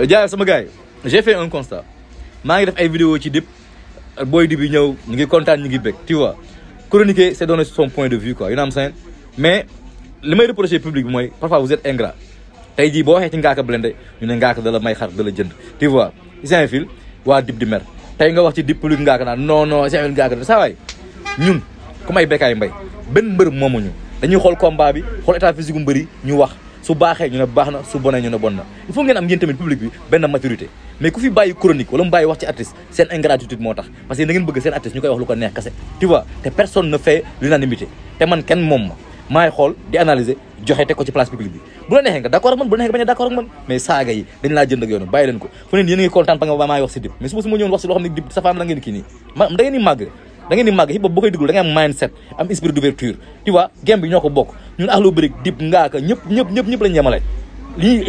jaay sama gars yi j'ai fait un constat maa ngi def ay vidéo ci Dip booy Dip yi ñëw ñu ngi kontaan ñu ngi bëgg tu vois chroniquer c'est donner son point de vue quoi you know what I'm saying mais li may reprocher public bi mooy parfois vous êtes ingrat tey jii boo waxee ci Ngaaka Blindé ñu ne Ngaaka da la may xar da la jënd tu vois c'est fil waa Dip di mer tey nga wax ci Dip public Ngaaka naan non c'est Ngaaka saa waay ñun comme ay Bécaye Mbaye benn mbër moomuñu dañuy xool combat bi xool état physique bu mbëri ñu wax su baaxee ñu ne baax na su bonee ñu ne bon na il faut ngeen am yéen tamit public bi benn maturité mais ku fi bàyyi chronique wala mu bàyyi wax ci artiste seen ingratitude moo tax parce que da ngeen bëgg seen artiste ñu koy wax lu ko neex kase tu vois te personne ne fait l'unanimité te man kenn moom ma maay xool di analyser joxe teg ko ci place publique bi bu la neexee nga d'accord ak man bu la neexee nga bañ a d'accord ak man mais saaga yi dañ laa jënd ak yoonu bàyyi leen ko fu neen yéen a ngi kontaan ba nga ba maay wax si Dip mais suba su ma ñëwoon wax si loo xam ne Dip safaan la ngeen kii nii da ngeen di màgg hip hop boo koy déglu da ngay am mindset am esprit d'ouverture tu vois game bi ñoo ko bokk ñun Akhlou Brick Dip Ngaaka ñëpp lañ yemale lii